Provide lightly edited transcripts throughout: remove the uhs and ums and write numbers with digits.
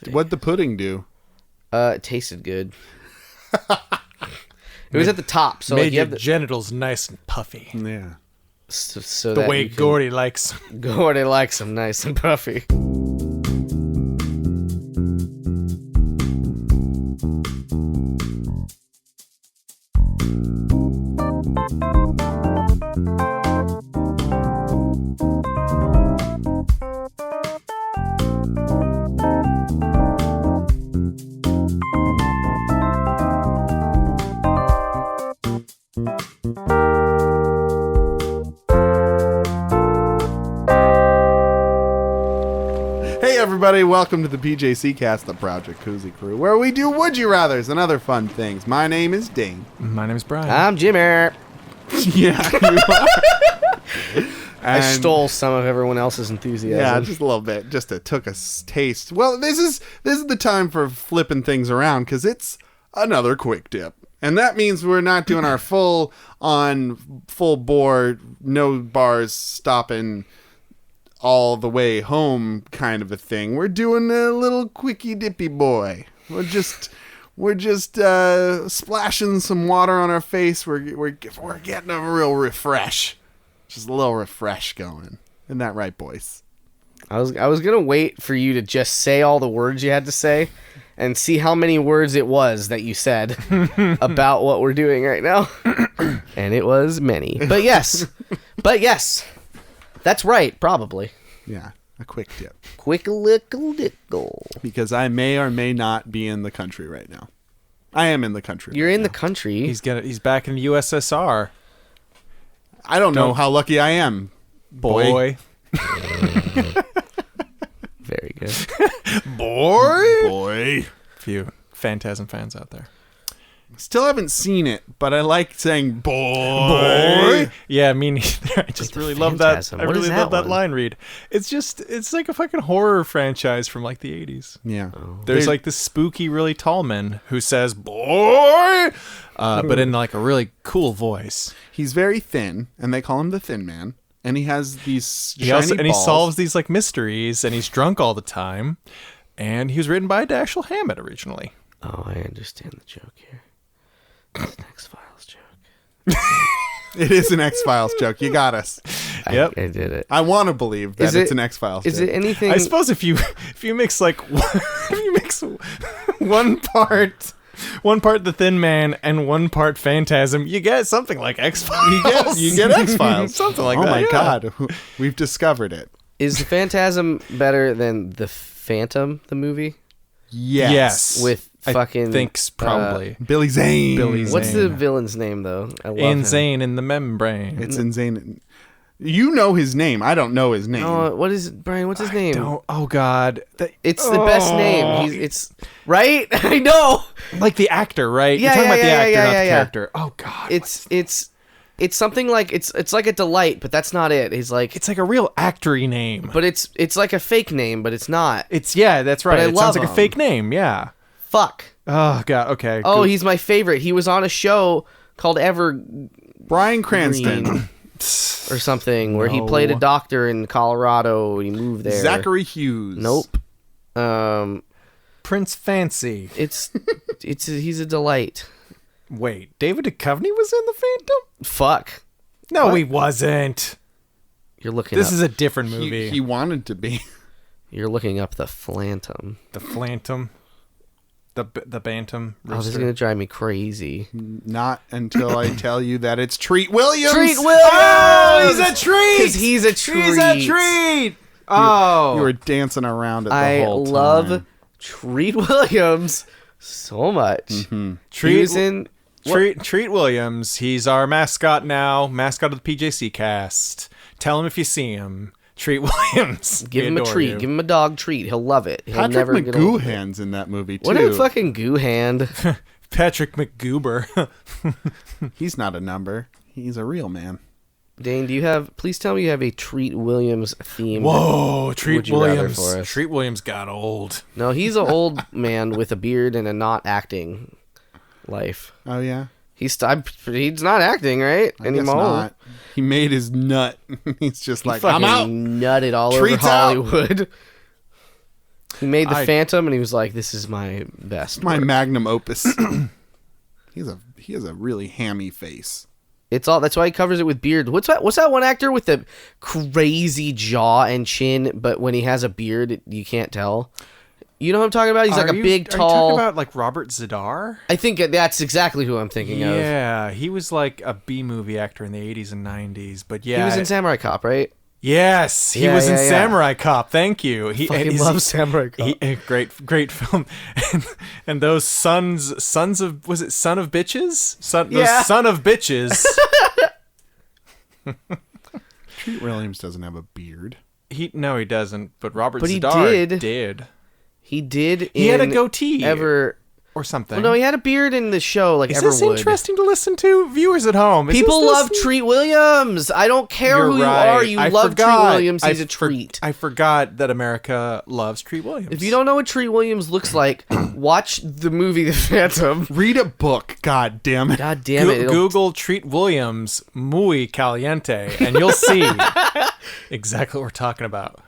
birthday. What'd the pudding do? It tasted good. It was at the top, so made like, you your have the genitals nice and puffy. Yeah. so The that way you can- Gordy likes. Gordy likes them nice and puffy. Hey everybody, welcome to the PJC Cast, the Project Koozie Crew, where we do Would You Rathers and other fun things. My name is Dane. My name is Brian. I'm Jimmy. Yeah, you are. I And- stole some of everyone else's enthusiasm. Yeah, just a little bit. Just took a taste. Well, this is the time for flipping things around because it's another quick dip. And that means we're not doing our full bore, no bars stopping all the way home kind of a thing. We're doing a little quickie dippy boy. We're just splashing some water on our face. We're getting a real refresh. Just a little refresh going. Isn't that right, boys? I was gonna wait for you to just say all the words you had to say, and see how many words it was that you said about what we're doing right now, and it was many. But yes, that's right. Probably Yeah, a quick dip. quick little dickle. Because I may or may not be in the country right now. I am in the country. You're right in now. the country. He's back in the USSR. I don't know how lucky I am, boy. Very good. Boy. Few Phantasm fans out there. Still haven't seen it, but I like saying boy. Yeah, me neither. I just the really love that. Phantasm. I What is really that love that one? line read. It's like a fucking horror franchise from like the 80s. Yeah. There's like this spooky, really tall man who says "boy," but in like a really cool voice. He's very thin, and they call him the Thin Man. And he has these He shiny also, and he balls. solves these like mysteries, and he's drunk all the time. And he was written by Dashiell Hammett originally. Oh, I understand the joke here. It's an X-Files joke. It is an X-Files joke. You got us. Yep. I did it. I want to believe that Is it's it- an X-Files Is joke. it anything? I suppose if you mix like if you mix one part the Thin Man and one part Phantasm, you get something like X-Files. You get X-Files. Something like oh that. my yeah. God. We've discovered it. Is the Phantasm better than the Phantom, the movie? Yes. With fucking I think's probably Billy Zane. Billy what's the Zane. villain's name though? I love him. insane in the membrane. It's insane. You know his name. I don't know his name. What is it, Brian? What's his name? Don't. Oh God. It's the best name. It's right. I know. Like the actor, right? Yeah, You're talking about the yeah, actor, yeah, not yeah, the yeah. character. Oh God. It's something like it's like a delight, but that's not it. He's like, It's like a real actory name. but it's like a fake name, but it's not. It's that's right. But I It love sounds like him. a fake name. Yeah. Fuck. Oh God. Okay. Oh, good. he's my favorite. He was on a show called Bryan Cranston. Green or something where he played a doctor in Colorado. He moved there. Zachary Hughes. Nope. Prince Fancy. It's he's a delight. Wait, David Duchovny was in the Phantom? Fuck. No, What? he wasn't. You're looking. This up, is a different movie. He wanted to be. You're looking up the Phantom. The Phantom. The Bantam. Oh, this is Rooster. gonna drive me crazy. Not until I tell you that it's Treat Williams. Treat Williams. Oh, he's a treat. 'Cause he's a treat. He's a treat. Oh, You were dancing around it the I whole time. love Treat Williams so much. Mm-hmm. He was in. Treat Williams. He's our mascot now. Mascot of the PJC Cast. Tell him if you see him. Treat Williams. Give We him a adore treat. you. Give him a dog treat. He'll love it. He'll Patrick never get old. McGoohan's in that movie, too. What a fucking goo hand. Patrick McGoober. He's not a number. He's a real man. Dane, please tell me you have a Treat Williams theme. Whoa, Treat Would you rather Williams. for us? Treat Williams got old. No, he's an old man with a beard and a not acting life. Oh, yeah? He's not acting, right? I Anymore. guess not. He made his nut. He's just He like, fucking I'm out. nutted all Treats over out. Hollywood. He made the Phantom, and he was like, "This is my best, My work." magnum opus. He has a really hammy face. It's all. That's why he covers it with beard. What's that one actor with the crazy jaw and chin, but when he has a beard, you can't tell. You know what I'm talking about? He's like a big, tall. Are you talking about like Robert Zadar? I think that's exactly who I'm thinking of. Yeah, he was like a B movie actor in the 80s and 90s. But yeah, He was in Samurai Cop, right? Yes, he Yeah, was in yeah, yeah. Samurai Cop. Thank you. He Love Samurai Cop. Great film. And those sons of, was it Son of Bitches? Yeah. Those son of bitches. Treat Williams doesn't have a beard. No, he doesn't. But Robert But he Zadar did. He did. He had a goatee. Or something. Well, no, he had a beard in the show, like Is Everwood. this interesting to listen to, viewers at home? People love Treat Williams. I don't care You're who right. you are. You I love forgot. Treat Williams. He's a treat. I forgot that America loves Treat Williams. If you don't know what Treat Williams looks like, watch the movie The Phantom. Read a book. God damn it. God damn it. Google Treat Williams muy caliente, and you'll see exactly what we're talking about.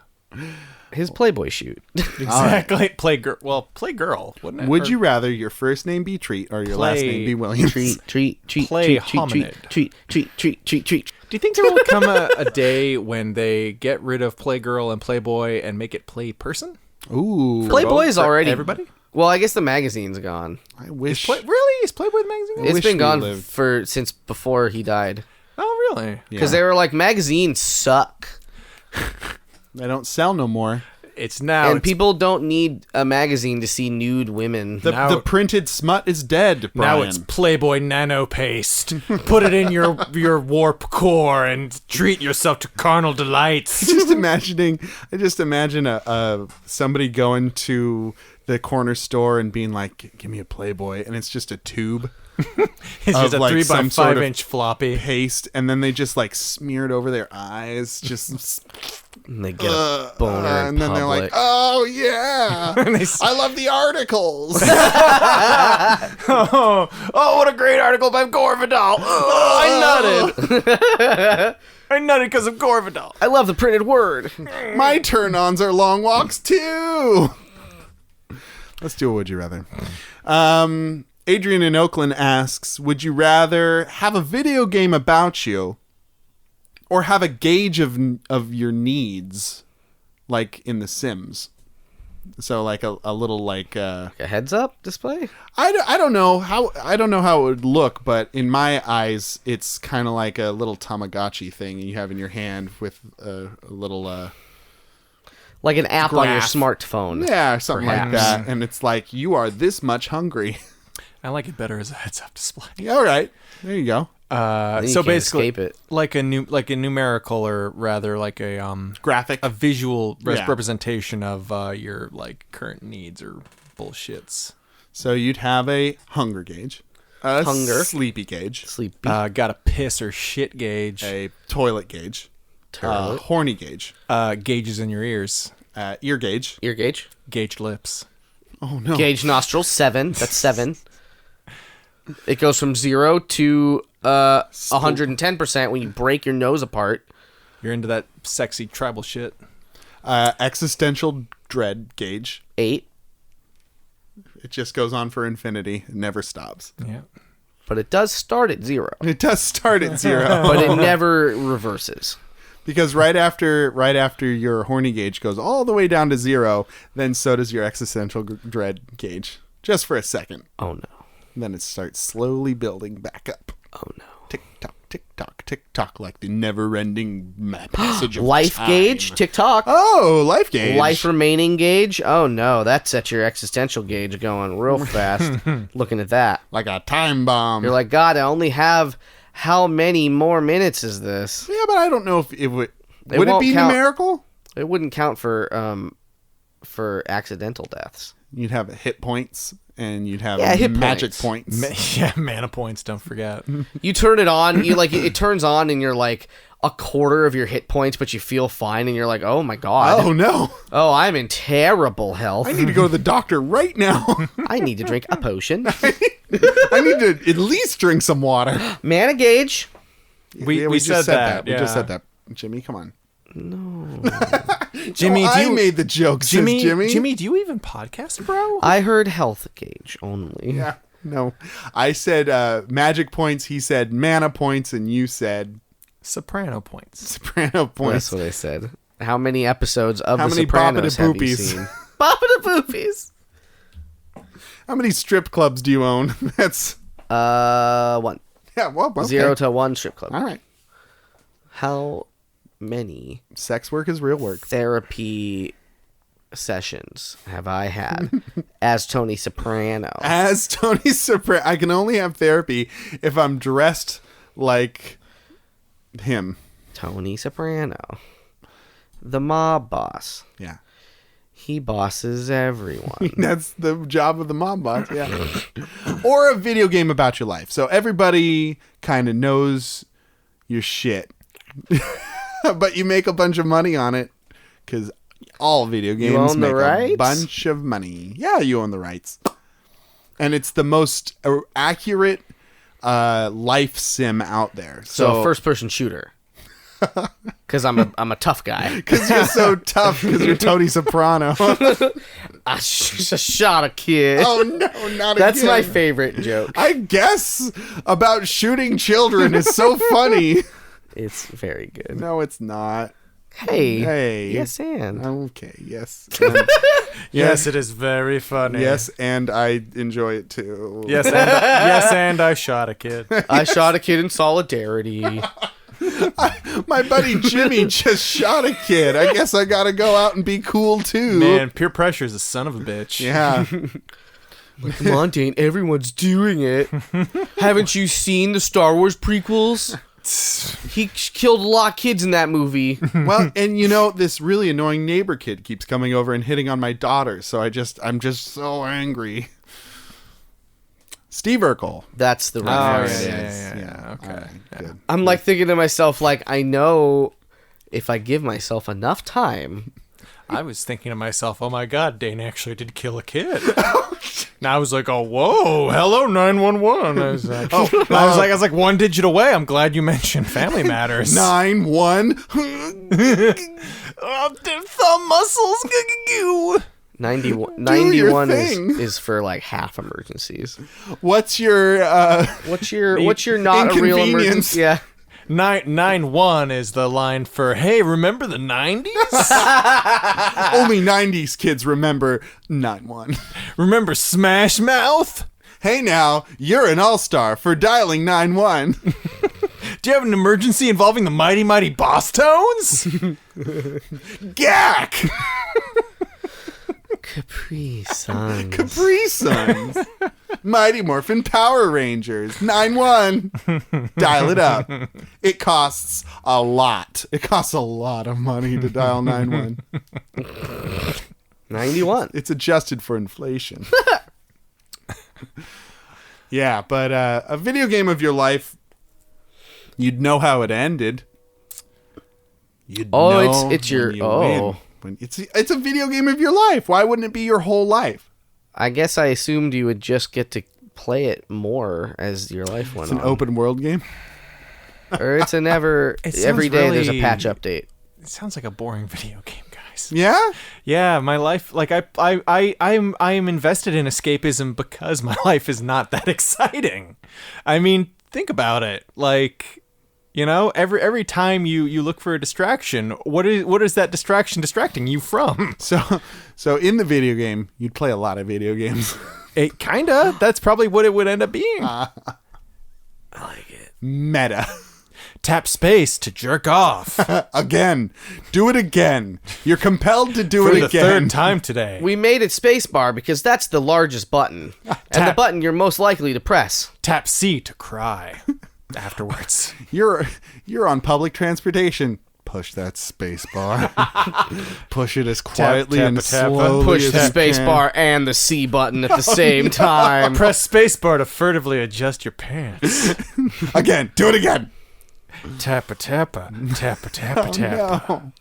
His Playboy shoot. Exactly. Right. Play girl, wouldn't it? Would you rather your first name be Treat or your last name be Williams? Treat. Play hominid. Treat. Do you think there will come a day when they get rid of Playgirl and Playboy and make it Play Person? Ooh. Playboy is already everybody. Well, I guess the magazine's gone. I wish. Really? Is Playboy the magazine? It's wish been we gone lived. since before he died. Oh, really? Because they were like, magazines suck. They don't sell no more. It's now. And people don't need a magazine to see nude women. The printed smut is dead, Brian. Now it's Playboy Nano Paste. Put it in your warp core and treat yourself to carnal delights. I just imagine somebody going to the corner store and being like, "Give me a Playboy," and it's just a tube. It's just a like 3x5 inch floppy paste, and then they just like smear it over their eyes, just And they get a boner in and then they're like, public. "Oh yeah, I love the articles." oh, what a great article by Gore Vidal. Oh, I nutted. I nutted because of Gore Vidal. I love the printed word. My turn-ons are long walks too. Let's do a Would You Rather. Adrian in Oakland asks, would you rather have a video game about you or have a gauge of your needs, like in The Sims? So like a little like A heads-up display? I don't know how it would look, but in my eyes, it's kind of like a little Tamagotchi thing you have in your hand with a little Like an app on your graph. smartphone. Yeah, something like Perhaps. that, and it's like you are this much hungry. I like it better as a heads-up display. Yeah, all right, there you go. Then you So can't basically, escape it. like a numerical, or rather like a Graphic. a visual Yeah. representation of your like current needs or bullshits. So you'd have a hunger gauge, a sleepy gauge, Sleepy. Got a piss or shit gauge. a toilet gauge, Toilet. horny gauge, Gauges in your ears. ear gauge. Ear gauge. Gauged lips. Oh no. Gauge nostrils, 7. That's 7. It goes from 0 to 110% when you break your nose apart. You're into that sexy tribal shit. Existential dread gauge. 8. It just goes on for infinity. It never stops. Yeah. But it does start at 0. It does start at 0. But it never reverses. Because right after your horny gauge goes all the way down to 0, then so does your existential dread gauge. Just for a second. Oh no. Then it starts slowly building back up. Oh no. Tick tock, tick tock, tick tock, like the never-ending passage of Life time. gauge, TikTok. Oh, life gauge. Life remaining gauge. Oh no, that sets your existential gauge going real fast. Looking at that, like a time bomb. you're like, God, I only have how many more minutes is this? Yeah, but I don't know if it would. It Would it won't be count. numerical? It wouldn't count for accidental deaths. You'd have hit points, and you'd have hit magic points. points. Yeah, mana points, don't forget. You turn it on, you like it turns on, and you're like a quarter of your hit points, but you feel fine, and you're like, oh my God, Oh no! oh, I'm in terrible health. I need to go to the doctor right now. I need to drink a potion. I need to at least drink some water. Mana gauge. We just said that, We just yeah. said that. Jimmy, come on. No. Jimmy, No, do I you, made the joke, Jimmy, says Jimmy. Jimmy, do you even podcast, bro? I heard health gauge only. Yeah, no. I said magic points, he said mana points, and you said Soprano points. soprano points. That's what I said. How many episodes of How The many Sopranos have you Boppa-da-Boopies? seen? Boppa-da-Boopies. How many strip clubs do you own? That's 1. yeah. Well, okay. 0 to 1 strip club. All right. How many Sex work is real work. therapy sessions have I had as Tony Soprano? As Tony Soprano, I can only have therapy if I'm dressed like him. Tony Soprano, the mob boss. Yeah. He bosses everyone. That's the job of the mob boss, yeah. Or a video game about your life. So everybody kind of knows your shit. But you make a bunch of money on it because all video games own the make a rights? bunch of money. Yeah, you own the rights. And it's the most accurate life sim out there. So first person shooter. Because I'm a tough guy. Because you're so tough because you're Tony Soprano. I shot a kid. Oh, no, not That's again. my favorite joke. I guess about shooting children is so funny. It's very good. No, it's not. Hey. Hey. Yes, and. Okay, yes. And, Yes, it is very funny. yes, and I enjoy it too. Yes, and I shot a kid. I shot a kid in solidarity. My buddy Jimmy just shot a kid. I guess I gotta go out and be cool too. Man, peer pressure is a son of a bitch. Yeah. Come on, Dane. Everyone's doing it. Haven't you seen the Star Wars prequels? He killed a lot of kids in that movie. Well, and this really annoying neighbor kid keeps coming over and hitting on my daughter, so I'm just so angry. Steve Urkel. That's the Oh, reference. yeah. Okay. All right, good. I'm like thinking to myself, like, I know if I give myself enough time. I was thinking to myself, oh my god, Dane actually did kill a kid. Now I was like, oh, whoa, hello, 911. I was like, one digit away. I'm glad you mentioned Family Matters. 9-1. Oh, their thumb muscles. 91 thing. is for like half emergencies. What's your What's your not a real Inconvenience. emergency? Yeah. 9-1 is the line for, hey, remember the 90s? only 90s kids remember 9-1? Remember Smash Mouth? Hey now, you're an all-star for dialing 9-1. Do you have an emergency involving the Mighty Mighty Boss Tones? Gack! Capri Sun. Capri Suns. Mighty Morphin Power Rangers. 9-1. Dial it up. It costs a lot. It costs a lot of money to dial 9-1. 91. It's adjusted for inflation. Yeah, but a video game of your life, you'd know how it ended. You'd know it's your when you win. It's a video game of your life. Why wouldn't it be your whole life? I guess I assumed you would just get to play it more as your life went It's an on. open world game. Or it's a never It sounds every day there's a really- patch update. It sounds like a boring video game, guys. Yeah? Yeah, my life, like I'm invested in escapism because my life is not that exciting. I mean, think about it. Like, every time you look for a distraction, what is that distraction distracting you from? So in the video game, you'd play a lot of video games. It kinda. That's probably what it would end up being. I like it. Meta. Tap space to jerk off Again. Do it again. You're compelled to do for it the again. third time today. We made it spacebar because that's the largest button. And the Tap. button you're most likely to press. Tap C to cry afterwards. You're on public transportation. Push that space bar. Push it as quietly tap, and tap, slowly Push as the you space can. bar and the C button at the same time. Press spacebar to furtively adjust your pants. Again. Do it again. Tappa tappa, tappa tappa tappa.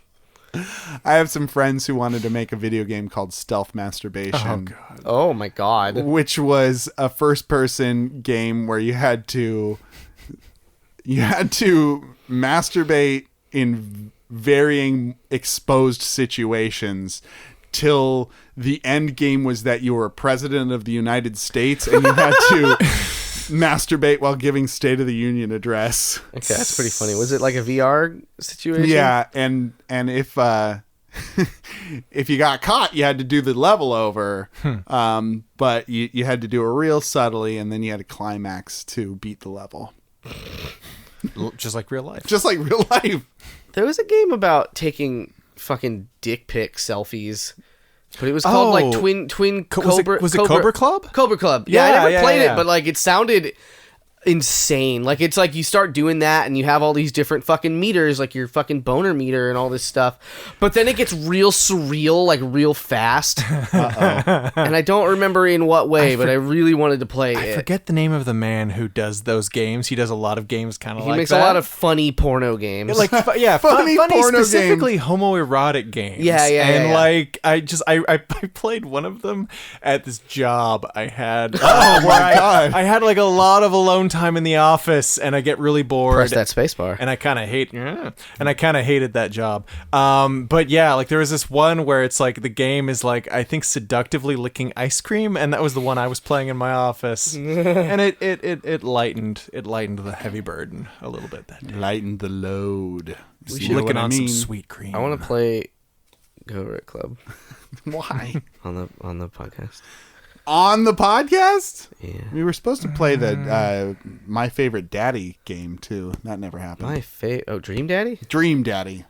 No. I have some friends who wanted to make a video game called Stealth Masturbation. God. Oh my god. Which was a first-person game where you had to masturbate in varying exposed situations till the end game was that you were president of the United States and you had to masturbate while giving State of the Union address. Okay, that's pretty funny. Was it like a VR situation? Yeah, and if if you got caught, you had to do the level over, but you had to do it real subtly, and then you had a climax to beat the level. Just like real life. Just like real life. There was a game about taking fucking dick pic selfies, but it was called like Twin Cobra. Was it Cobra Club? Cobra Club. Yeah, I never played yeah. it, but like it sounded insane. Like it's like you start doing that and you have all these different fucking meters, like your fucking boner meter and all this stuff, but then it gets real surreal, like real fast. And I don't remember in what way, but I really wanted to play it. I forget the name of the man who does those games. He does a lot of games kind of like that. He makes a lot of funny porno games. Like funny porno specifically homoerotic games. Yeah. And yeah. like I played one of them at this job I had. Oh my God. I had like a lot of alone time in the office, and I get really bored. Press that space bar. And I kind of hated that job. But yeah, like there was this one where it's like the game is like I think seductively licking ice cream, and that was the one I was playing in my office, and it lightened the heavy burden a little bit that day. Lighten the load. We should licking on some sweet cream. I want to play Cobra Club Why? on the podcast. On the podcast? Yeah. We were supposed to play the My Favorite Daddy game too. That never happened. Dream Daddy? Dream Daddy.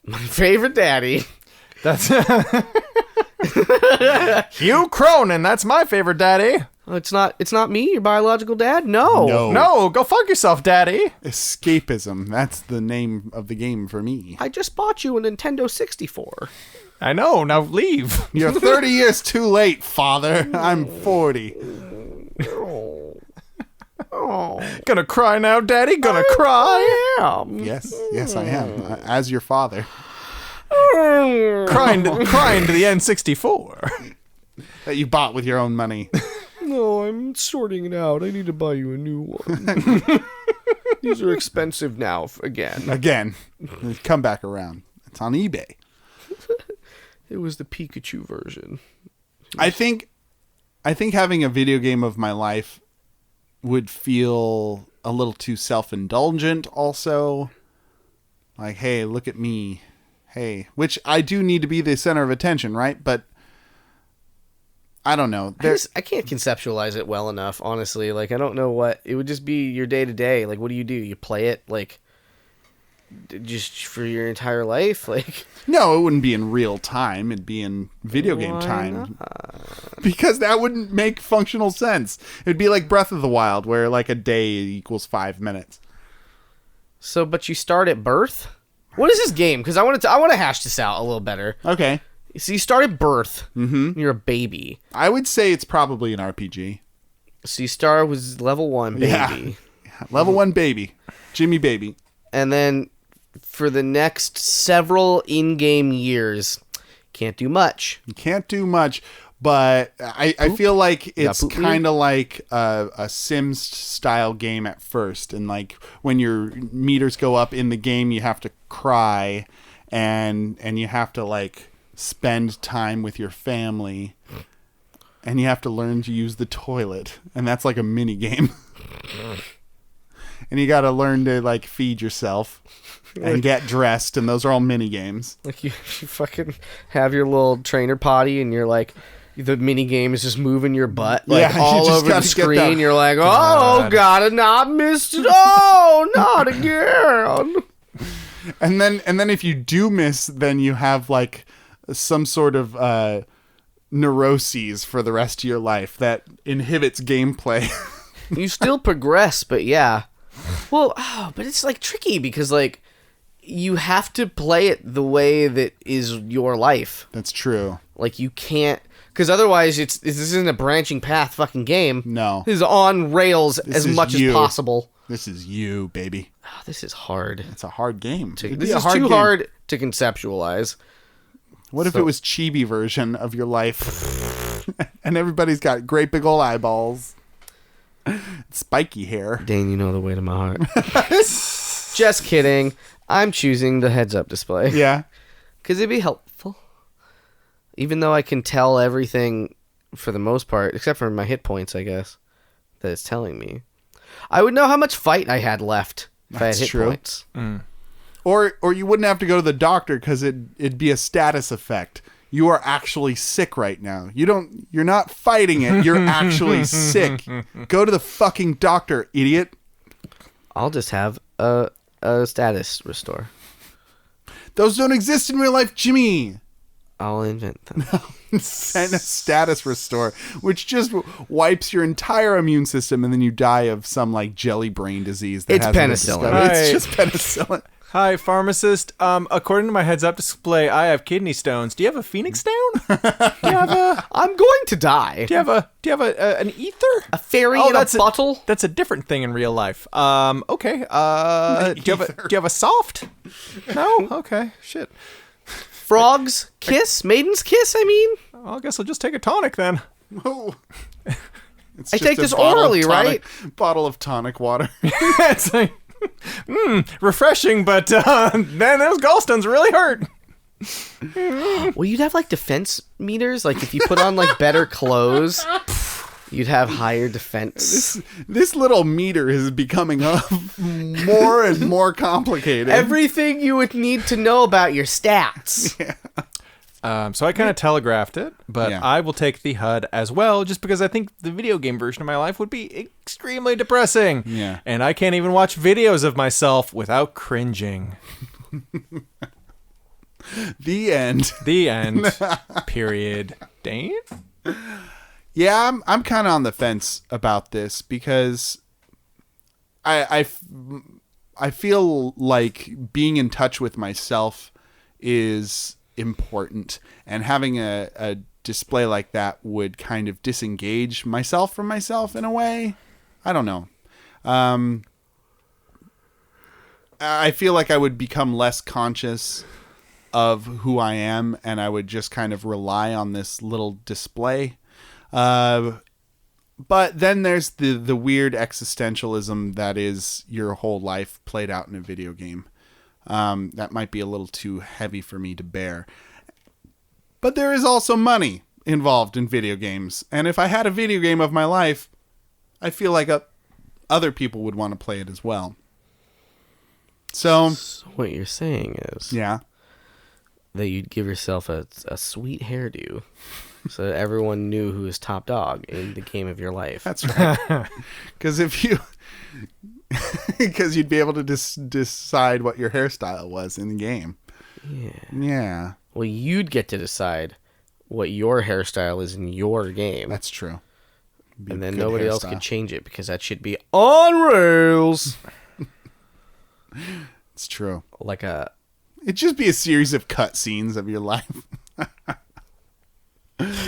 My favorite daddy. That's Hugh Cronin. That's my favorite daddy. Oh, it's not me, your biological dad? No. No, go fuck yourself, daddy. Escapism. That's the name of the game for me. I just bought you a Nintendo 64. I know, now leave. You're 30 years too late, father. I'm 40. Oh. Gonna cry now, daddy? Gonna cry? Yes, I am. As your father. Crying to the N64. That you bought with your own money. No, I'm sorting it out. I need to buy you a new one. These are expensive now again. Again. Come back around. It's on eBay. It was the Pikachu version. I think having a video game of my life would feel a little too self-indulgent also. Like, hey, look at me. Hey, which I do need to be the center of attention, right? But I don't know. I can't conceptualize it well enough, honestly. Like, I don't know what... It would just be your day-to-day. Like, what do? You play it, like, just for your entire life? Like... No, it wouldn't be in real time. It'd be in video game time. Because that wouldn't make functional sense. It'd be like Breath of the Wild, where like a day equals 5 minutes. So, but you start at birth? What is this game? Because I want to hash this out a little better. Okay. So you start at birth. Mm-hmm. You're a baby. I would say it's probably an RPG. So you start with level 1 baby. Yeah. Level 1 baby. Jimmy baby. And then for the next several in-game years, can't do much. You can't do much, but I feel like it's kind of like a Sims style game at first. And like when your meters go up in the game, you have to cry and you have to like spend time with your family and you have to learn to use the toilet. And that's like a mini game. And you got to learn to like feed yourself and get dressed, and those are all mini games. Like you fucking have your little trainer potty, and you're like, the mini game is just moving your butt like all over the screen. You're like, oh, gotta not miss it. Oh, not again. And then if you do miss, then you have like some sort of neuroses for the rest of your life that inhibits gameplay. You still progress, but yeah. Well, but it's like tricky because like you have to play it the way that is your life. That's true. Like you can't, because otherwise this isn't a branching path fucking game. No. This is on rails as much as possible. This is you, baby. Oh, this is hard. It's a hard game. This is too hard to conceptualize. What if it was chibi version of your life? And everybody's got great big old eyeballs. Spiky hair. Dane, you know the way to my heart. Just kidding. I'm choosing the heads-up display. Yeah. Because it'd be helpful. Even though I can tell everything for the most part, except for my hit points, I guess, that it's telling me. I would know how much fight I had left if I had That's hit true. points. Or you wouldn't have to go to the doctor because it'd be a status effect. You are actually sick right now. You're not fighting it. You're actually sick. Go to the fucking doctor, idiot. I'll just have a status restore. Those don't exist in real life, Jimmy. I'll invent them. Send a status restore, which just wipes your entire immune system, and then you die of some like jelly brain disease. That It's hasn't been penicillin. discovered. It's Right. just penicillin. Hi, pharmacist. According to my heads-up display, I have kidney stones. Do you have a phoenix stone? Do you have a? I'm going to die. Do you have an ether? A fairy in a bottle? That's a different thing in real life. Okay. Do you have a soft? No. Okay. Shit. Frog's kiss? Maiden's kiss, I mean? Well, I guess I'll just take a tonic then. Oh. It's I just take a this bottle of orally, tonic- Bottle of tonic water. It's like, refreshing, but man, those gallstones really hurt. Well, you'd have like defense meters. Like if you put on like better clothes, you'd have higher defense. This little meter is becoming more and more complicated. Everything you would need to know about your stats. So I kind of telegraphed it, but Yeah. I will take the HUD as well, just because I think the video game version of my life would be extremely depressing. Yeah. And I can't even watch videos of myself without cringing. The end. The end. Period. Dane? Yeah, I'm kind of on the fence about this because I feel like being in touch with myself is important, and having a display like that would kind of disengage myself from myself in a way. I don't know. I feel like I would become less conscious of who I am, and I would just kind of rely on this little display. But then there's the weird existentialism that is your whole life played out in a video game. That might be a little too heavy for me to bear. But there is also money involved in video games. And if I had a video game of my life, I feel like other people would want to play it as well. So What you're saying is yeah. that you'd give yourself a sweet hairdo so that everyone knew who was top dog in the game of your life. That's right. Because because you'd be able to decide what your hairstyle was in the game. Yeah. Yeah, Well, you'd get to decide what your hairstyle is in your game. that's true. Be a And then good nobody else hairstyle. could change it because that should be on rails. It's true. Like a... It'd just be a series of cutscenes of your life.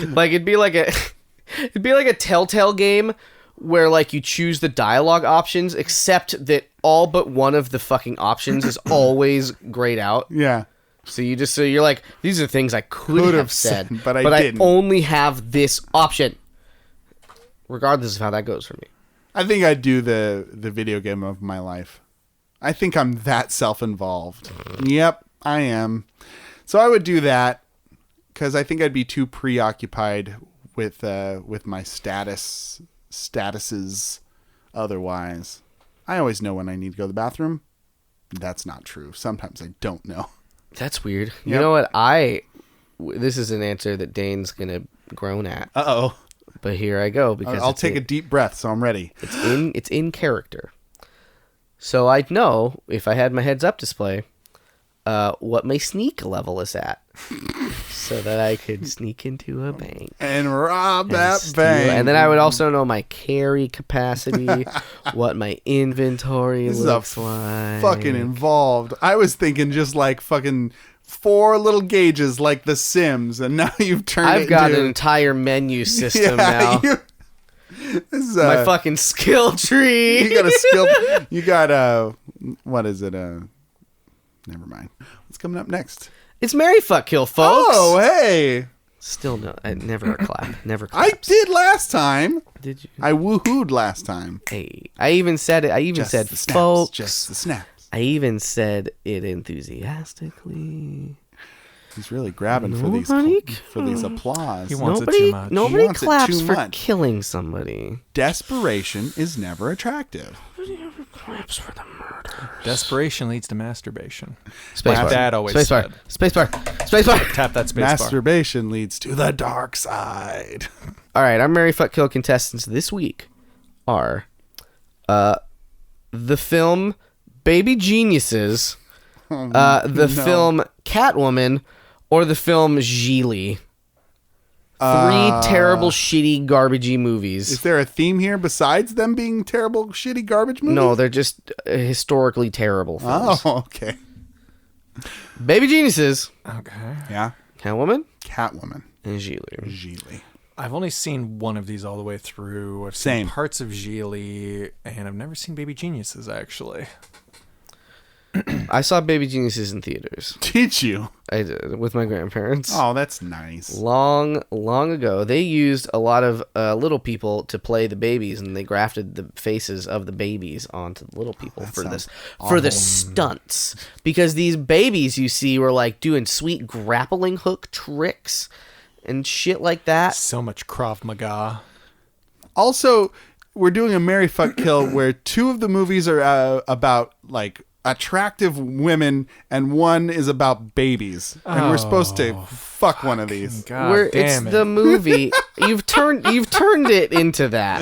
Like it'd be like a Telltale game where like you choose the dialogue options, except that all but one of the fucking options is always grayed out. Yeah. So you're like, these are things I could have said, but I didn't. only have this option. Regardless of how that goes for me. I think I'd do the video game of my life. I think I'm that self-involved. Yep, I am. So I would do that because I think I'd be too preoccupied with my statuses otherwise. I always know when I need to go to the bathroom. That's not true. Sometimes I don't know. That's weird. You Yep. know what? This is an answer that Dane's gonna groan at, Uh-oh. but here I go because I'll take a deep breath so I'm ready. It's in character. So I'd know if I had my heads up display, what my sneak level is at, so that I could sneak into a bank And rob and that steal. bank. And then I would also know my carry capacity, what my inventory This looks is a like. fucking involved. I was thinking just like fucking 4 little gauges like The Sims, and now you've turned I've it got into... an entire menu system now. This is, My fucking skill tree. you got a skill. You got what is it? Never mind. What's coming up next? It's Mary Fuck Kill, folks. Oh, hey! Still no. Never a clap. Never I claps. did last time. Did you? I woohooed last time. Hey, I even said it. I even Just said, the snaps, folks. Just the snaps. I even said it enthusiastically. He's really grabbing for these applause. He wants it too much. Nobody wants it claps too for much. killing somebody. Desperation is never attractive. Claps for the murder. Desperation leads to masturbation. Spacebar. My dad always Spacebar. said. Spacebar. Spacebar. Tap that spacebar. Masturbation leads to the dark side. All right, our Marry Fuck Kill contestants this week are the film Baby Geniuses, the film Catwoman, or the film Geely. Three terrible, shitty, garbagey movies. Is there a theme here besides them being terrible, shitty garbage movies? No, they're just historically terrible films. Oh, okay. Baby Geniuses, Okay. Yeah. Catwoman, Catwoman. and Geely. Geely. I've only seen one of these all the way through. I've Same. seen parts of Geely, and I've never seen Baby Geniuses, actually. I saw Baby Geniuses in theaters. Did you? I did, with my grandparents. Oh, that's nice. Long ago. They used a lot of little people to play the babies, and they grafted the faces of the babies onto the little people for the stunts. Because these babies you see were like doing sweet grappling hook tricks and shit like that. So much Krav Maga. Also, we're doing a Marry Fuck Kill where two of the movies are about like attractive women and one is about babies. And we're supposed to fuck one of these. God It's damn it. the movie. You've turned it into that.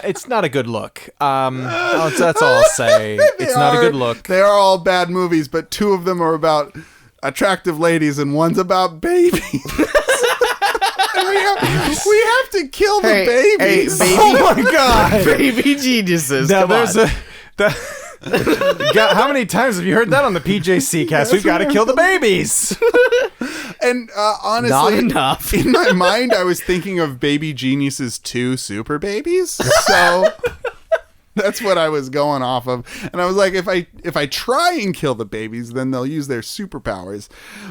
It's not a good look. That's all I'll say. It's not a good look. They are all bad movies, but two of them are about attractive ladies and one's about babies. And we have to kill the babies. Hey, baby, Oh my God. Baby Geniuses. Now Come there's on. how many times have you heard that on the PJC Cast? We've got to kill the babies. And honestly, Not enough. in my mind, I was thinking of Baby Geniuses 2 Super Babies. So that's what I was going off of. And I was like, if I try and kill the babies, then they'll use their superpowers.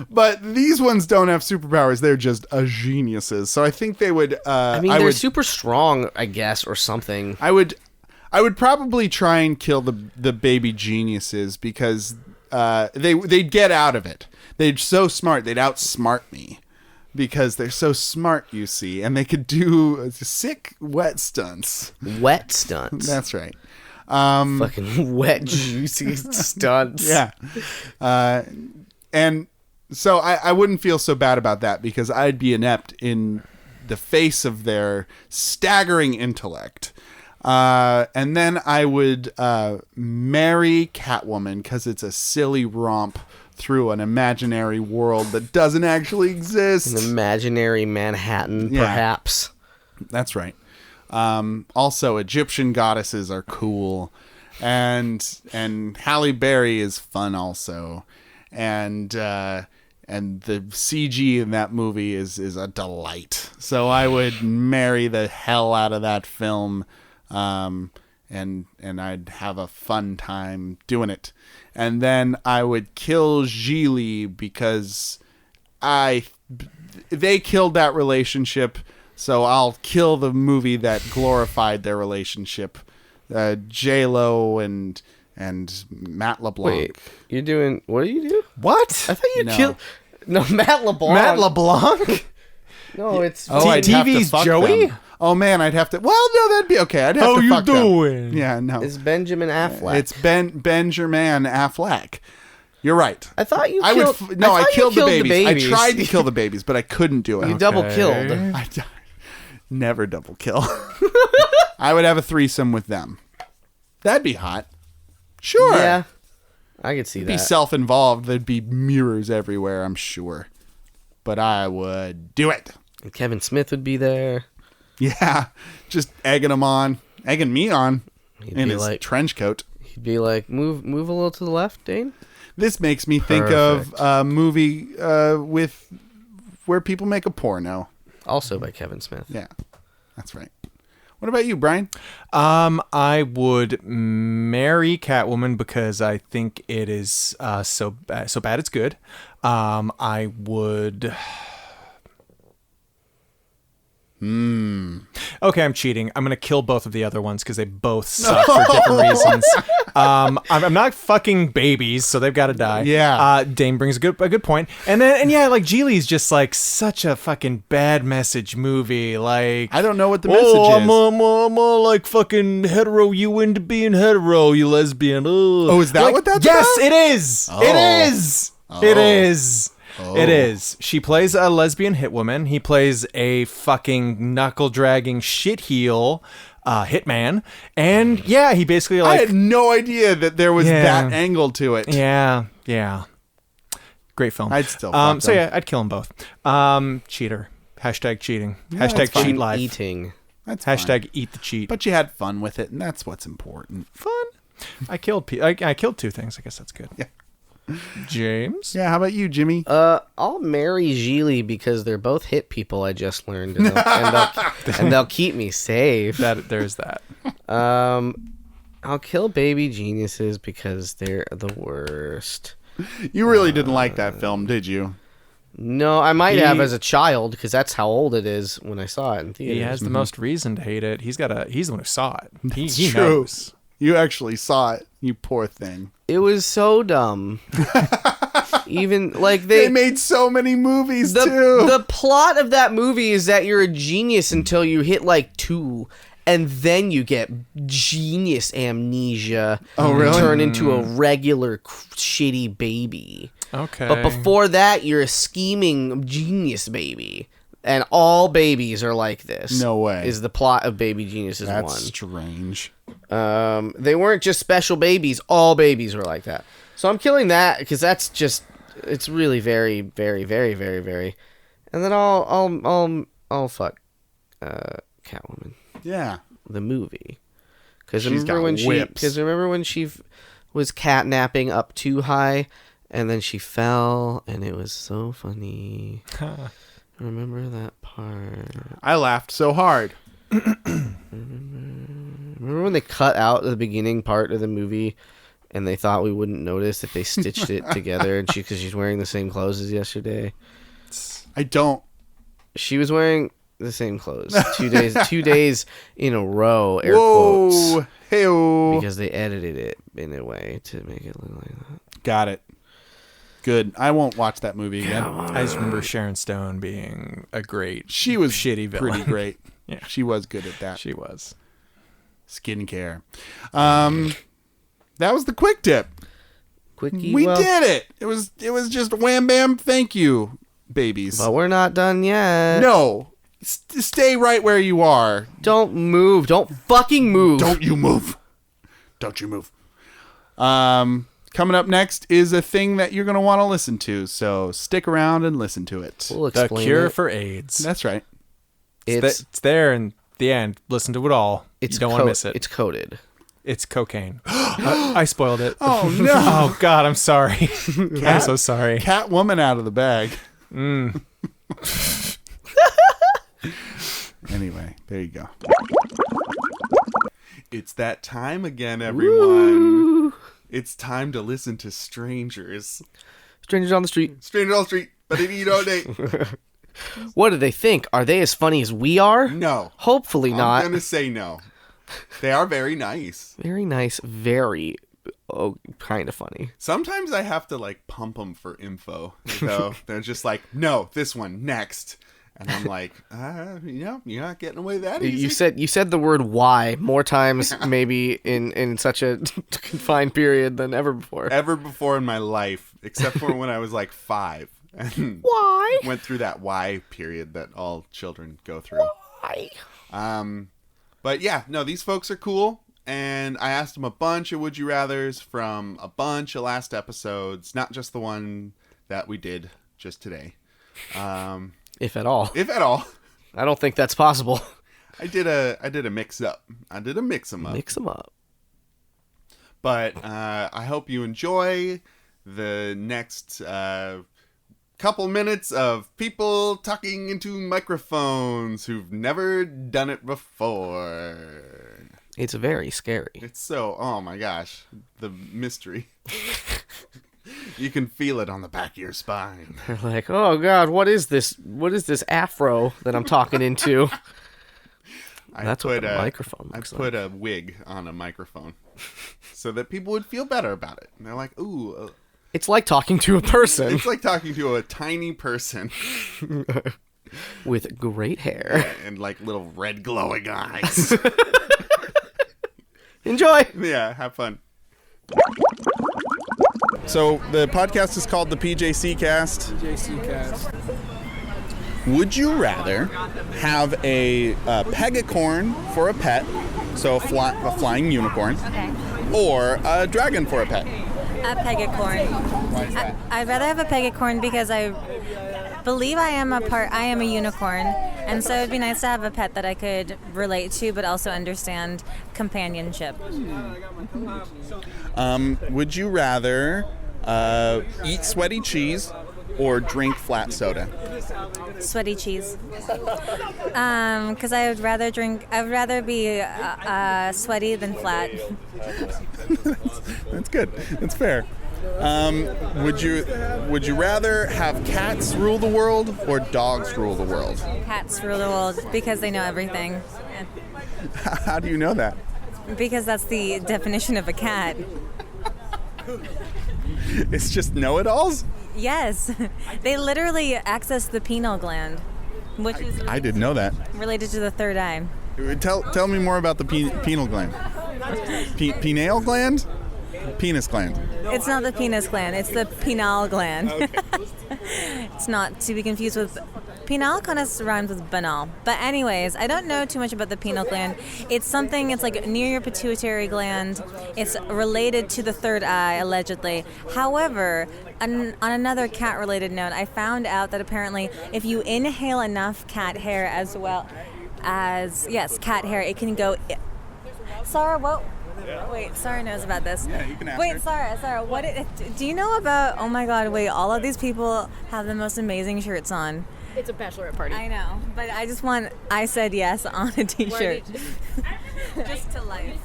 But these ones don't have superpowers. They're just geniuses. So I think they would... they're super strong, I guess, or something. I would probably try and kill the baby geniuses because they'd get out of it. They're so smart. They'd outsmart me because they're so smart, you see, and they could do sick wet stunts. Wet stunts. That's right. Fucking wet, juicy stunts. Yeah. And so I wouldn't feel so bad about that because I'd be inept in the face of their staggering intellect. And then I would marry Catwoman because it's a silly romp through an imaginary world that doesn't actually exist. An imaginary Manhattan, Yeah. perhaps. That's right. Also, Egyptian goddesses are cool, and Halle Berry is fun also, and the CG in that movie is a delight. So I would marry the hell out of that film. And I'd have a fun time doing it. And then I would kill Geely because they killed that relationship, so I'll kill the movie that glorified their relationship. J-Lo and Matt LeBlanc. Wait, you're doing... What do you do? What? I thought you No. killed... No, Matt LeBlanc. Matt LeBlanc? No, it's... I'd have to TV's fuck Joey? them. Oh man, I'd have to. Well, no, that'd be okay. I'd have How to you fuck them. doing? Yeah, no. It's Benjamin Affleck. It's Benjamin Affleck. You're right. I thought you I killed... would. No, I thought you killed the killed babies. I tried to kill the babies, but I couldn't do it. You double killed. I never double kill. I would have a threesome with them. That'd be hot. Sure. Yeah, I could see Be that. self-involved. There'd be mirrors everywhere, I'm sure. But I would do it. And Kevin Smith would be there. Yeah, just egging me on in be his like- trench coat. He'd be like, move a little to the left, Dane. This makes me think of a movie with where people make a porno. Also by Kevin Smith. Yeah, that's right. What about you, Brian? I would marry Catwoman because I think it is so bad it's good. I would. Okay, I'm cheating. I'm gonna kill both of the other ones because they both suck for different reasons. I'm not fucking babies, so they've got to die. Yeah. Dane brings a good point. And yeah, like Geely's just like such a fucking bad message movie. Like I don't know what the message is. I'm a like fucking hetero. You into being hetero? You lesbian? Oh, is that what that's yes, about? it is. Oh. It is. It is. Oh. It is. She plays a lesbian hitwoman. He plays a fucking knuckle-dragging shitheel hitman. And yeah, he basically I like... had no idea that there was that angle to it. Yeah. Great film. I'd still fuck so them. yeah, I'd kill them both. Cheater. Hashtag cheating. that's Hashtag fine. cheat life. Eating. That's Hashtag fine. eat the cheat. But you had fun with it, and that's what's important. Fun. I killed I killed two things. I guess that's good. Yeah. James? Yeah, how about you, Jimmy? I'll marry Geely because they're both hit people. I just learned, and they'll keep me safe. There's that. I'll kill baby geniuses because they're the worst. You really didn't like that film, did you? No, I might have as a child because that's how old it is when I saw it in theaters. He has the most reason to hate it. He's the one who saw it. He true. knows. You actually saw it, you poor thing. It was so dumb. Even like They made so many movies too. The plot of that movie is that you're a genius until you hit like 2, and then you get genius amnesia. Oh, really? Turn into a regular shitty baby. Okay. But before that, you're a scheming genius baby. And all babies are like this. No way. Is the plot of Baby Geniuses That's 1. strange. They weren't just special babies. All babies were like that. So I'm killing that because that's just, it's really very, very, very, very, very. And then I'll fuck Catwoman. Yeah. The movie. Because She's remember got when whips. she was catnapping up too high, and then she fell, and it was so funny. Remember that part? I laughed so hard. Remember when they cut out the beginning part of the movie, and they thought we wouldn't notice that they stitched it together, and because she's wearing the same clothes as yesterday. I don't. She was wearing the same clothes 2 days in a row. Air Whoa. quotes. Hey-o. Because they edited it in a way to make it look like that. Got it. Good. I won't watch that movie again. I just remember Sharon Stone being a great She was shitty villain. pretty great. Yeah. She was good at that. She was. Skincare. That was the quick tip. Quickie. We did it. It was just wham bam. Thank you, babies. But we're not done yet. No, stay right where you are. Don't move. Don't fucking move. Don't you move. Don't you move. Coming up next is a thing that you're going to want to listen to, so stick around and listen to it. We'll The explain Cure it. for AIDS. That's right. It's there in the end. Listen to it all. You don't want to miss it. It's coded. It's cocaine. I spoiled it. Oh, no. Oh, God, I'm sorry. I'm so sorry. Catwoman out of the bag. Anyway, there you go. It's that time again, everyone. It's time to listen to strangers. Strangers on the street. Strangers on the street, but it eat all day. What do they think? Are they as funny as we are? No. Hopefully not. I'm going to say no. They are very nice. Very nice. Very kind of funny. Sometimes I have to like pump them for info. So they're just like, no, this one next. And I'm like, you're not getting away that easy. You said the word "why" more times maybe in such a confined period than ever before. Ever before in my life, except for when I was like 5. And Why? went through that why period that all children go through. Why? But yeah, no, these folks are cool. And I asked them a bunch of Would You Rathers from a bunch of last episodes, not just the one that we did just today. If at all. If at all. I don't think that's possible. I did a mix up. I did a mix 'em up. Mix them up. But I hope you enjoy the next couple minutes of people talking into microphones who've never done it before. It's very scary. It's so, oh my gosh, the mystery. You can feel it on the back of your spine. They're like, oh God, what is this? What is this afro that I'm talking into? That's what the microphone I looks put a wig on a microphone so that people would feel better about it. And they're like, ooh. It's like talking to a person. It's like talking to a tiny person. With great hair. And like little red glowing eyes. Enjoy. Yeah, have fun. So the podcast is called the PJC Cast. PJC Cast. Would you rather have a pegacorn for a pet, so a flying unicorn, or a dragon for a pet? A pegacorn. Why is that? I'd rather have a pegacorn because I believe I am a unicorn, and so it'd be nice to have a pet that I could relate to, but also understand companionship. Would you rather eat sweaty cheese or drink flat soda? Sweaty cheese. Because I'd rather be sweaty than flat. That's good. That's fair. Would you rather have cats rule the world or dogs rule the world? Cats rule the world because they know everything. How do you know that? Because that's the definition of a cat. It's just know-it-alls? Yes. They literally access the pineal gland, which is I didn't know that. related to the third eye. Tell me more about the pineal gland. Pineal gland? Penis gland. It's not the penis gland, it's the pineal gland. Okay. It's not to be confused with penile, kind of rhymes with banal. But anyways, I don't know too much about the pineal gland. It's like near your pituitary gland. It's related to the third eye, allegedly. However, on another cat-related note, I found out that apparently if you inhale enough cat hair as well as, cat hair, it can go... Sarah, what... Wait, Sarah knows about this. Yeah, you can ask Wait, her. Sarah, do you know about... Oh my god, wait, all of these people have the most amazing shirts on. It's a bachelorette party. I know, but I said yes on a t-shirt. Just to life.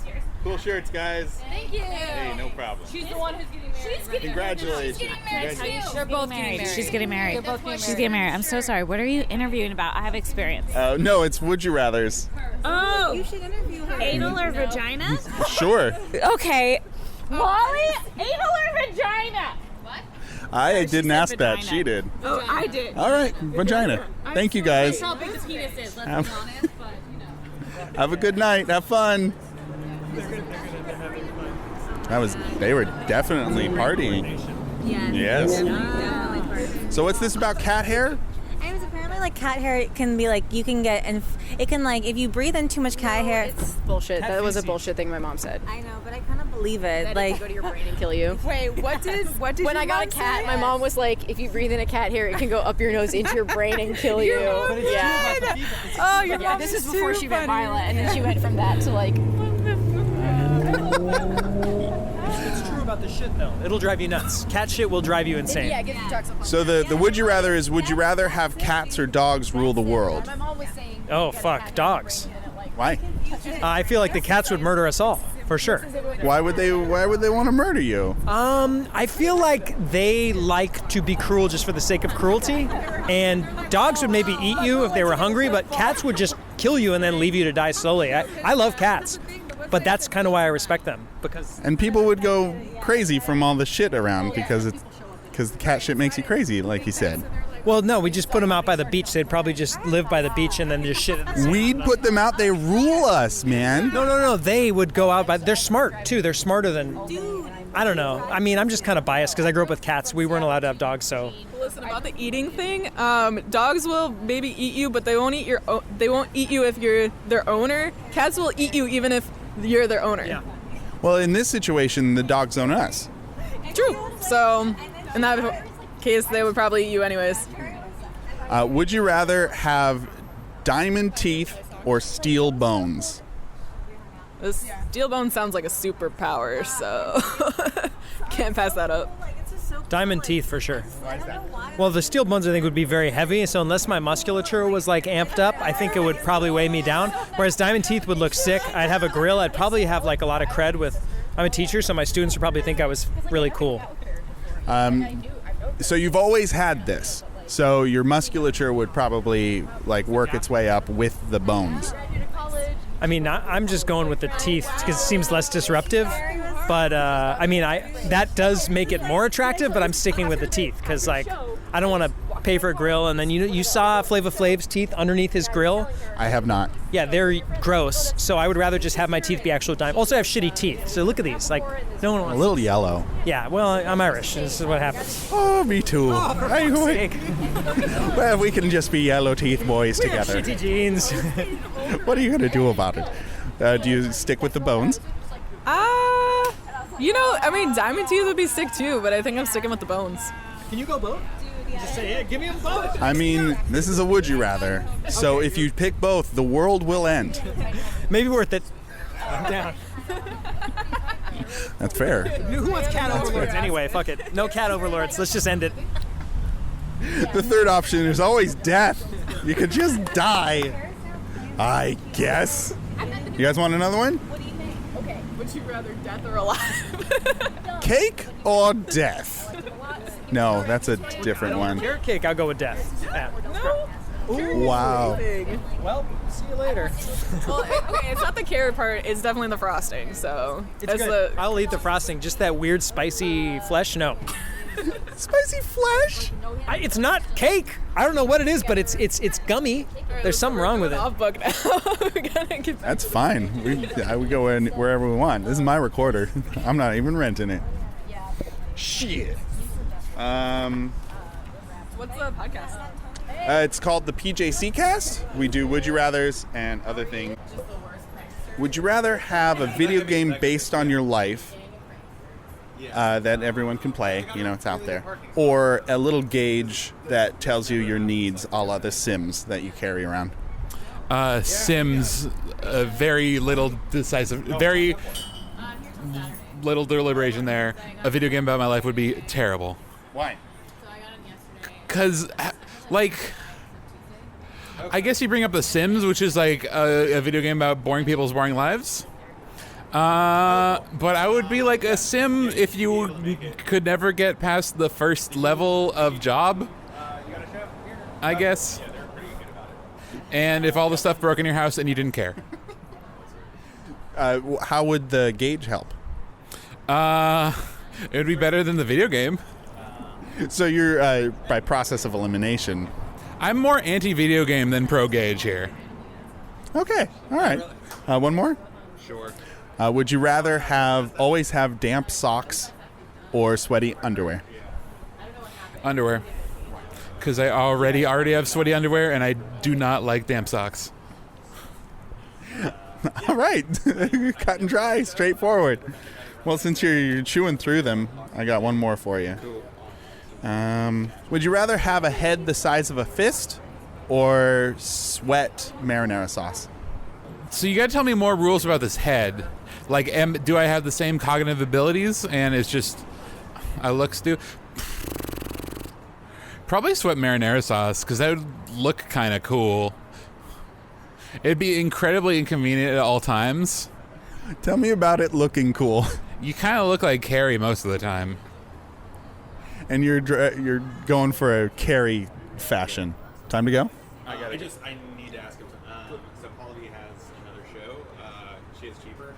Cool shirts, guys. Thank you. Hey, no problem. She's the one who's getting married. Congratulations. They're both getting married. She's getting married. They're both getting married. She's getting married. I'm so sorry. What are you interviewing about? I have experience. No, it's would you rathers. Oh. You should interview her. Anal or vagina? Sure. Okay. Molly, anal or vagina? What? I didn't ask that. vagina. She did. Oh, I did. All right, vagina. Thank you, guys. How big the penis is, let's be honest, but you know. Have a good night. Have fun. They were definitely partying. Yes. So what's this about cat hair? And it's apparently like cat hair can be like you can get and it can like if you breathe in too much cat hair. It's bullshit. That was a bullshit thing my mom said. I know, but I kind of believe it. That Like it can go to your brain and kill you. Wait, what did When I got a cat, my mom was like, if you breathe in a cat hair, it can go up your nose into your brain and kill you. Yeah. Oh, your Yeah, mom this is is before too she funny. went violent, and then she went from that to like. It's true about the shit, though. It'll drive you nuts. Cat shit will drive you insane. Yeah, get the drugs. So the would you rather is would you rather have cats or dogs rule the world? My mom was saying. Oh, fuck. Dogs. Why? I feel like the cats would murder us all, for sure. Why would they want to murder you? I feel like they like to be cruel just for the sake of cruelty, and dogs would maybe eat you if they were hungry, but cats would just kill you and then leave you to die slowly. I love cats, but that's kind of why I respect them, because... And people would go crazy from all the shit around because the cat shit makes you crazy, like you said. Well, no, we just put them out by the beach. They'd probably just live by the beach and then just shit. We'd put them out. They rule us, man. No. They would go out by... They're smart, too. They're smarter than... I don't know. I mean, I'm just kind of biased because I grew up with cats. We weren't allowed to have dogs, so... Listen, about the eating thing, dogs will maybe eat you, but they won't eat you if you're their owner. Cats will eat you even if you're their owner. Yeah. Well, in this situation, the dogs own us. True. So, in that case, they would probably eat you anyways. Would you rather have diamond teeth or steel bones? This steel bone sounds like a superpower, so can't pass that up. Diamond teeth, for sure. Well, the steel bones, I think, would be very heavy, so unless my musculature was, like, amped up, I think it would probably weigh me down. Whereas diamond teeth would look sick. I'd have a grill. I'd probably have, like, a lot of cred with... I'm a teacher, so my students would probably think I was really cool. So you've always had this. So your musculature would probably, like, work its way up with the bones. I mean, I'm just going with the teeth because it seems less disruptive. But I mean, that does make it more attractive. But I'm sticking with the teeth because like I don't want to pay for a grill. And then you saw Flava Flav's teeth underneath his grill. I have not. Yeah, they're gross. So I would rather just have my teeth be actual diamond. Also, I have shitty teeth. So look at these. Like no one wants. A little yellow. Yeah, well, I'm Irish. This is what happens. Oh, me too. Well, we can just be yellow teeth boys We have together. shitty jeans. What are you going to do about it? Do you stick with the bones? I mean, diamond teeth would be sick too, but I think I'm sticking with the bones. Can you go both? Just say, yeah, give me them both. I mean, this is a would you rather. So if you pick both, the world will end. Maybe worth it. I'm down. That's fair. Who wants cat overlords anyway? Fuck it. No cat overlords. Let's just end it. The third option is always death. You could just die. I guess. You guys want another one? Okay. Would you rather death or alive? Cake or death? No, that's a different one. Carrot cake, I'll go with death. Yeah. Wow. Well, see you later. Well, okay, it's not the carrot part. It's definitely the frosting. So It's good. I'll eat the frosting. Just that weird spicy flesh, no. Spicy flesh? It's not cake. I don't know what it is, but it's gummy. There's something wrong with it. Off book now. We gotta get That's fine. We go in wherever we want. This is my recorder. I'm not even renting it. Shit. What's the podcast? It's called the PJC Cast. We do Would You Rathers and other things. Would you rather have a video game based on your life that everyone can play, it's out there, or a little gauge that tells you your needs, a la the Sims that you carry around? Sims, very little decisive, very little deliberation there. A video game about my life would be terrible. Why? Because, I guess you bring up The Sims, which is like a video game about boring people's boring lives. But I would be like a sim if you could never get past the first level of job, I guess. And if all the stuff broke in your house and you didn't care. How would the gauge help? It would be better than the video game. So you're, by process of elimination. I'm more anti-video game than pro-gauge here. Okay, all right. One more? Sure. Would you rather always have damp socks or sweaty underwear? Underwear. Because I already have sweaty underwear, and I do not like damp socks. All right. Cut and dry, straightforward. Well, since you're chewing through them, I got one more for you. Would you rather have a head the size of a fist or sweat marinara sauce? So you got to tell me more rules about this head. Like, do I have the same cognitive abilities, and it's just I look stupid? Probably sweat marinara sauce, because that would look kind of cool. It'd be incredibly inconvenient at all times. Tell me about it looking cool. You kind of look like Carrie most of the time. And you're going for a Carrie fashion. Time to go? I need to ask him. So Polly has another show. She is cheaper.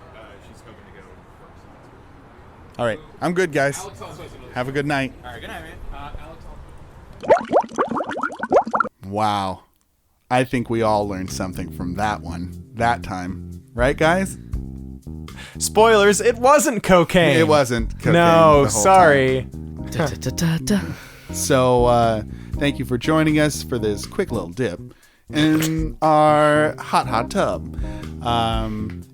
She's hoping to go first. All right. I'm good, guys. Have a good night. All right, good night, man. Alex. Wow. I think we all learned something from that one. That time. Right, guys? Spoilers, it wasn't cocaine. It wasn't cocaine. No, the whole sorry. time. So, thank you for joining us for this quick little dip in our hot tub.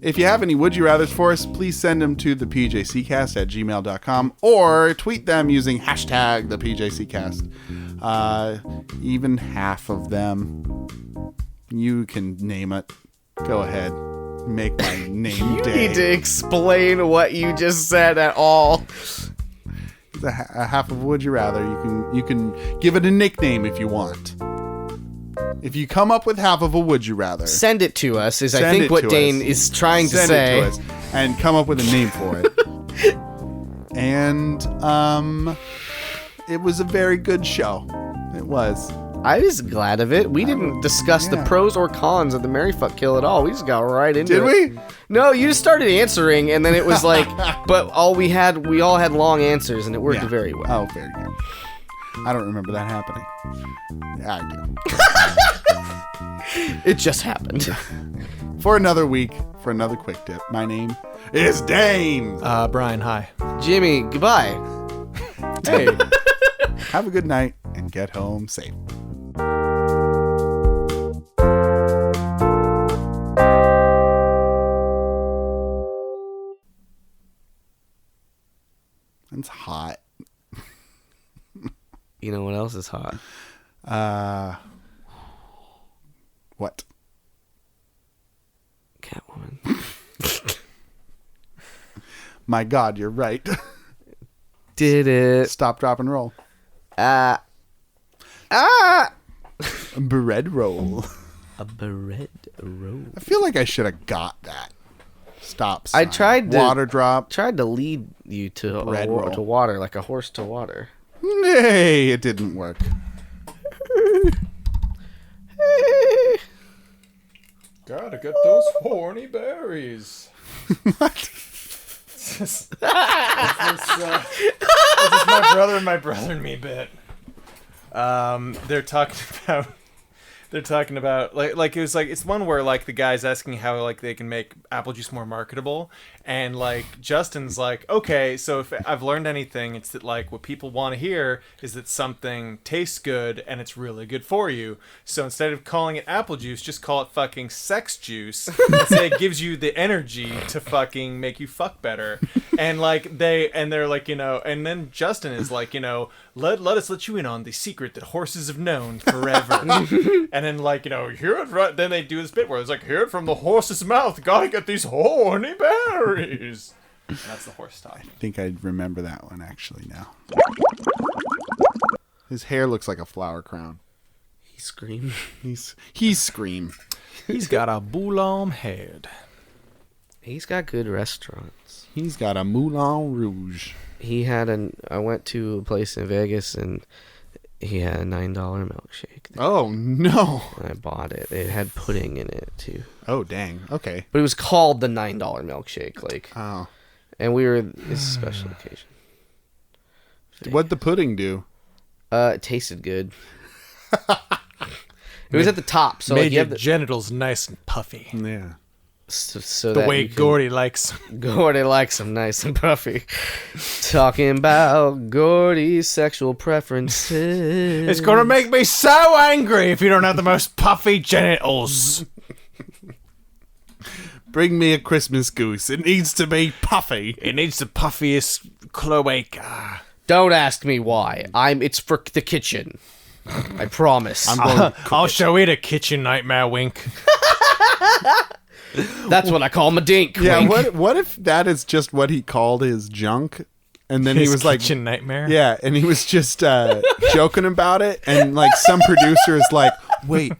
If you have any Would You Rathers for us, please send them to the PJCcast at gmail.com or tweet them using hashtag the PJCcast. Even half of them, you can name it. Go ahead. Make my name You day. need to explain what you just said at all. A half of Would You Rather. You can give it a nickname if you want. If you come up with half of a Would You Rather, Send it to us, is I Send think it what to Dane us. is trying to send say. it to us and come up with a name for it. And it was a very good show. It was. I was glad of it. We didn't discuss the pros or cons of the Marry Fuck Kill at all. We just got right into it. Did we? No, you just started answering, and then it was like, but we all had long answers, and it worked very well. Oh, very good. I don't remember that happening. Yeah, I do. It just happened. For another week, for another quick tip, my name is Dane. Brian, hi. Jimmy, goodbye. Hey, have a good night and get home safe. It's hot. You know what else is hot? What? Catwoman. My God, you're right. Did it. Stop, drop, and roll. Bread roll. A bread roll. I feel like I should have got that. Stop sign. I tried to water drop. Tried to lead you to to water, like a horse to water. Nay, it didn't work. Gotta get those horny berries. What? This is my brother and me bit. They're talking about like it was like it's one where like the guy's asking how like they can make apple juice more marketable, and like Justin's like, okay, so if I've learned anything, it's that like what people want to hear is that something tastes good and it's really good for you. So instead of calling it apple juice, just call it fucking sex juice and say it gives you the energy to fucking make you fuck better. And like they're like, you know, and then Justin is like, you know, let us let you in on the secret that horses have known forever. And then, like, you know, hear it right. Then they do this bit where it's like, hear it from the horse's mouth. Gotta get these horny berries. And that's the horse talk. I think I remember that one actually now. His hair looks like a flower crown. He screamed. He's scream. He's got a boulon head. He's got good restaurants. He's got a Moulin Rouge. I went to a place in Vegas and he had a $9 milkshake. Oh, no. I bought it. It had pudding in it, too. Oh, dang. Okay. But it was called the $9 milkshake. Like, oh. And it's a special occasion. What'd the pudding do? It tasted good. It was at the top. So made like, your genitals nice and puffy. Yeah. So the way Gordy likes. Gordy likes them nice and puffy. Talking about Gordy's sexual preferences. It's gonna make me so angry if you don't have the most puffy genitals. Bring me a Christmas goose. It needs to be puffy. It needs the puffiest cloaca. Don't ask me why. It's for the kitchen. I promise. I'll show you the kitchen nightmare wink. That's what I call my dink. Yeah, wink. what if that is just what he called his junk? And then His he was like, kitchen nightmare? Yeah, and he was just joking about it. And like some producer is like, wait,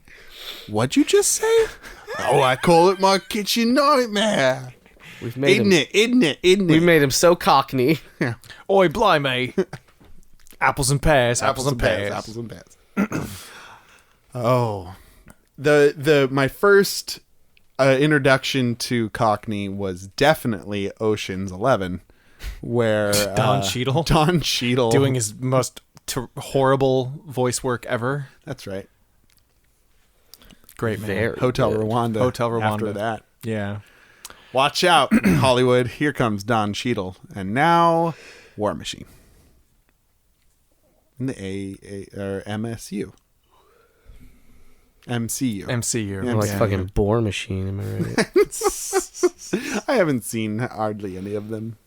what'd you just say? Oh, I call it my kitchen nightmare. We've made Isn't it? We've made him so cockney. Yeah. Oi, blimey. Apples and pears. Apples and pears. Oh. My first introduction to Cockney was definitely Ocean's 11, where Don Cheadle doing his most horrible voice work ever. That's right. Great man. Hotel Rwanda. After that, yeah. Watch out, Hollywood! Here comes Don Cheadle, and now War Machine. In the MSU. MCU. Yeah, Like fucking Boar Machine, am I right? I haven't seen hardly any of them.